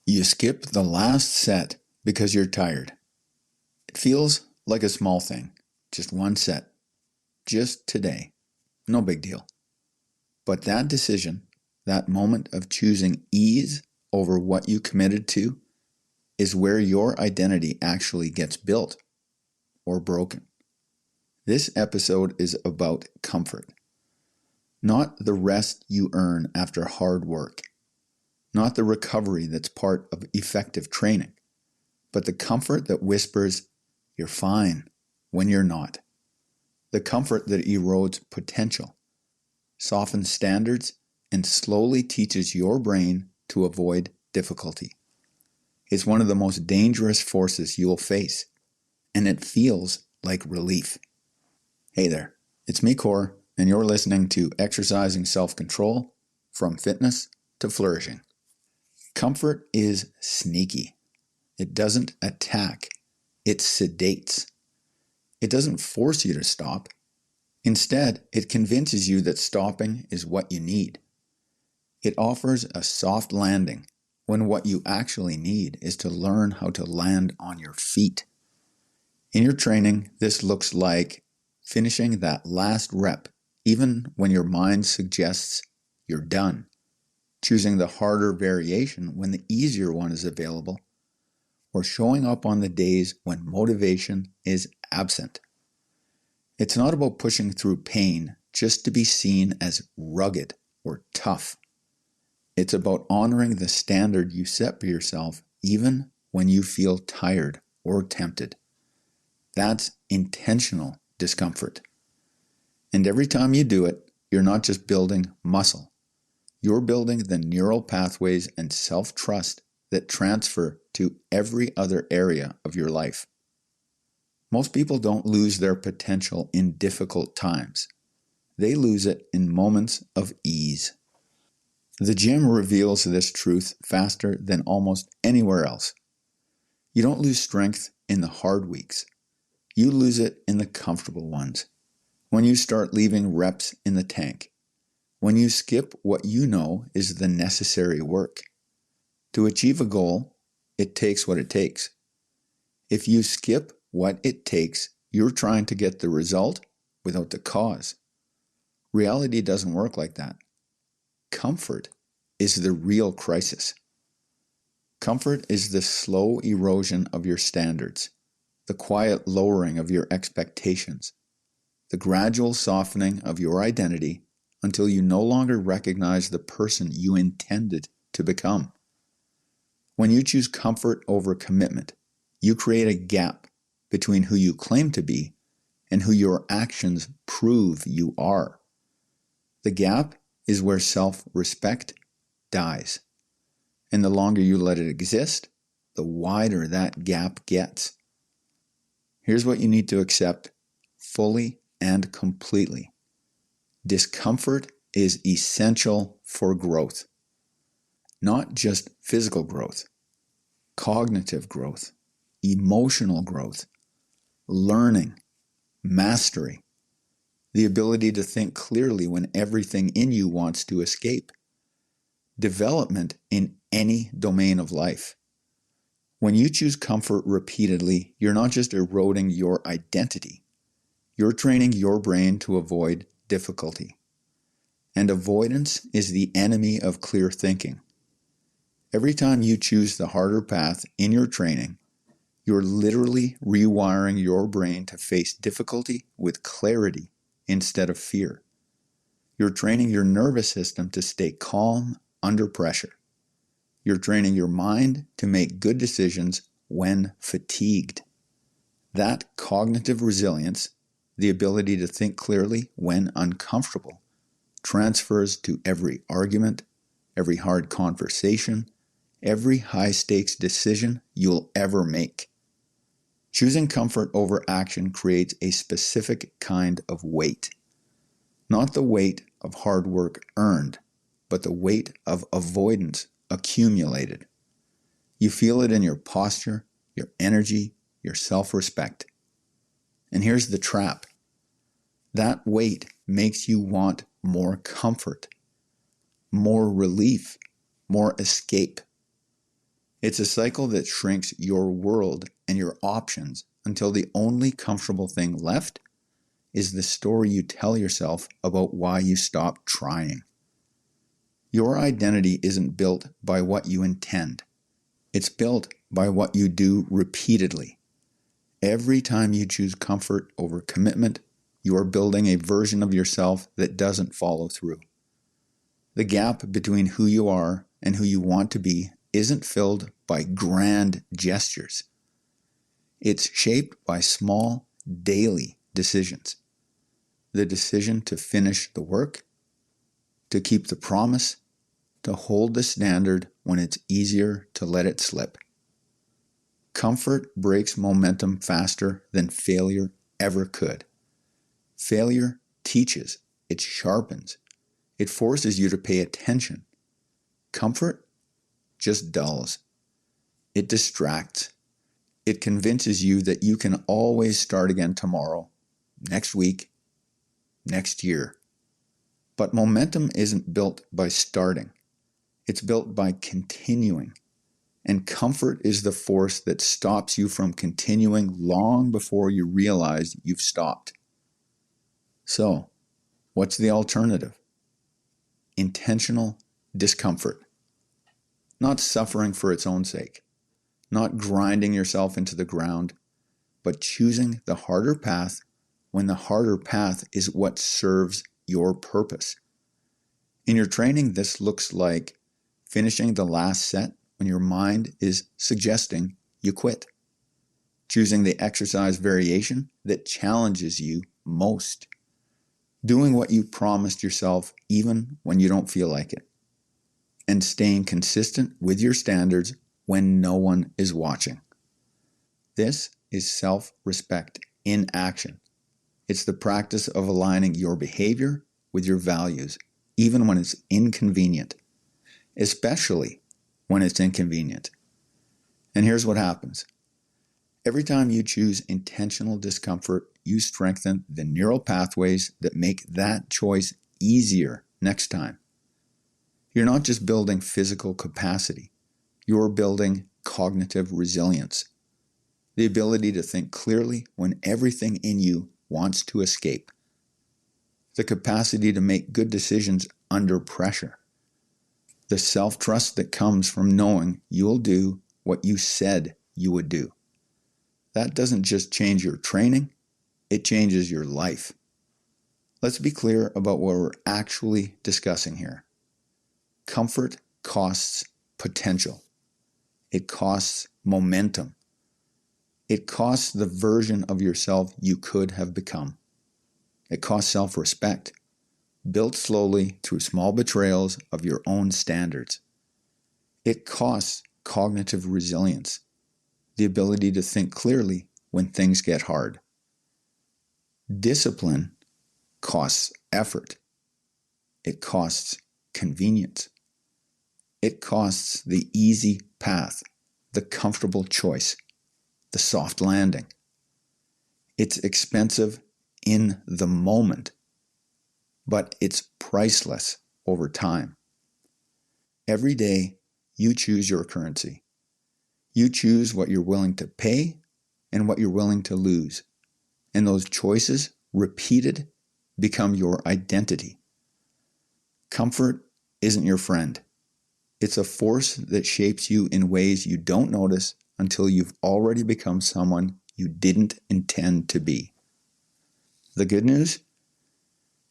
You skip the last set because you're tired. It feels like a small thing. Just one set. Just today. No big deal. But that decision, that moment of choosing ease over what you committed to, is where your identity actually gets built or broken. This episode is about comfort. Not the rest you earn after hard work. Not the recovery that's part of effective training. But the comfort that whispers, "You're fine," when you're not. The comfort that erodes potential, softens standards, and slowly teaches your brain to avoid difficulty. It's one of the most dangerous forces you'll face, and it feels like relief. Hey there, it's me, Core, and you're listening to Exercising Self-Control from Fitness to Flourishing. Comfort is sneaky. It doesn't attack. It sedates. It doesn't force you to stop. Instead, it convinces you that stopping is what you need. It offers a soft landing when what you actually need is to learn how to land on your feet. In your training, this looks like finishing that last rep, even when your mind suggests you're done. Choosing the harder variation when the easier one is available, or showing up on the days when motivation is absent. It's not about pushing through pain just to be seen as rugged or tough. It's about honoring the standard you set for yourself even when you feel tired or tempted. That's intentional discomfort. And every time you do it, you're not just building muscle. You're building the neural pathways and self-trust that transfer to every other area of your life. Most people don't lose their potential in difficult times. They lose it in moments of ease. The gym reveals this truth faster than almost anywhere else. You don't lose strength in the hard weeks. You lose it in the comfortable ones. When you start leaving reps in the tank. When you skip what you know is the necessary work. To achieve a goal, it takes what it takes. If you skip what it takes, you're trying to get the result without the cause. Reality doesn't work like that. Comfort is the real crisis. Comfort is the slow erosion of your standards, the quiet lowering of your expectations, the gradual softening of your identity until you no longer recognize the person you intended to become. When you choose comfort over commitment, you create a gap between who you claim to be and who your actions prove you are. The gap is where self-respect dies. And the longer you let it exist, the wider that gap gets. Here's what you need to accept fully and completely. Discomfort is essential for growth. Not just physical growth, cognitive growth, emotional growth, learning, mastery, the ability to think clearly when everything in you wants to escape, development in any domain of life. When you choose comfort repeatedly, you're not just eroding your identity, you're training your brain to avoid difficulty. And avoidance is the enemy of clear thinking. Every time you choose the harder path in your training, you're literally rewiring your brain to face difficulty with clarity instead of fear. You're training your nervous system to stay calm under pressure. You're training your mind to make good decisions when fatigued. That cognitive resilience, the ability to think clearly when uncomfortable, transfers to every argument, every hard conversation, every high-stakes decision you'll ever make. Choosing comfort over action creates a specific kind of weight. Not the weight of hard work earned, but the weight of avoidance accumulated. You feel it in your posture, your energy, your self-respect. And here's the trap. That weight makes you want more comfort, more relief, more escape. It's a cycle that shrinks your world and your options until the only comfortable thing left is the story you tell yourself about why you stopped trying. Your identity isn't built by what you intend. It's built by what you do repeatedly. Every time you choose comfort over commitment, you are building a version of yourself that doesn't follow through. The gap between who you are and who you want to be isn't filled by grand gestures. It's shaped by small, daily decisions. The decision to finish the work, to keep the promise, to hold the standard when it's easier to let it slip. Comfort breaks momentum faster than failure ever could. Failure teaches, it sharpens, it forces you to pay attention. Comfort just dulls. It distracts. It convinces you that you can always start again tomorrow, next week, next year. But momentum isn't built by starting. It's built by continuing. And comfort is the force that stops you from continuing long before you realize you've stopped. So, what's the alternative? Intentional discomfort. Not suffering for its own sake. Not grinding yourself into the ground, but choosing the harder path when the harder path is what serves your purpose. In your training, this looks like finishing the last set when your mind is suggesting you quit. Choosing the exercise variation that challenges you most. Doing what you promised yourself even when you don't feel like it. And staying consistent with your standards when no one is watching. This is self-respect in action. It's the practice of aligning your behavior with your values, even when it's inconvenient, especially when it's inconvenient. And here's what happens. Every time you choose intentional discomfort, you strengthen the neural pathways that make that choice easier next time. You're not just building physical capacity. You're building cognitive resilience. The ability to think clearly when everything in you wants to escape. The capacity to make good decisions under pressure. The self-trust that comes from knowing you'll do what you said you would do. That doesn't just change your training, it changes your life. Let's be clear about what we're actually discussing here. Comfort costs potential. It costs momentum. It costs the version of yourself you could have become. It costs self-respect, built slowly through small betrayals of your own standards. It costs cognitive resilience, the ability to think clearly when things get hard. Discipline costs effort. It costs convenience. It costs the easy path, the comfortable choice, the soft landing. It's expensive in the moment, but it's priceless over time. Every day, you choose your currency. You choose what you're willing to pay and what you're willing to lose. And those choices, repeated, become your identity. Comfort isn't your friend. It's a force that shapes you in ways you don't notice until you've already become someone you didn't intend to be. The good news?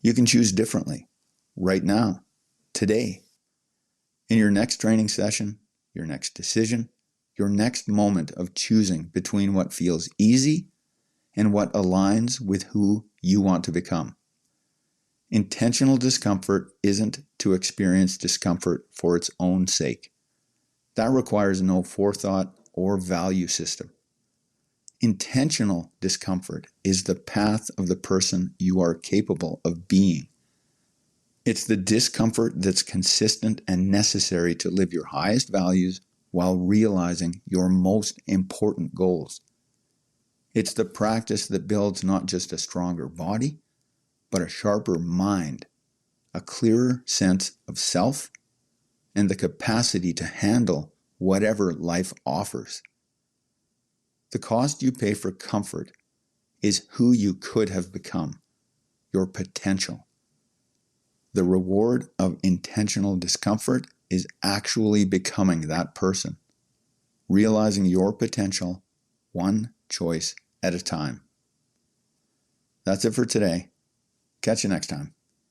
You can choose differently, right now, today. In your next training session, your next decision, your next moment of choosing between what feels easy and what aligns with who you want to become. Intentional discomfort isn't to experience discomfort for its own sake. That requires no forethought or value system. Intentional discomfort is the path of the person you are capable of being. It's the discomfort that's consistent and necessary to live your highest values while realizing your most important goals. It's the practice that builds not just a stronger body, but a sharper mind, a clearer sense of self, and the capacity to handle whatever life offers. The cost you pay for comfort is who you could have become, your potential. The reward of intentional discomfort is actually becoming that person, realizing your potential one choice at a time. That's it for today. Catch you next time.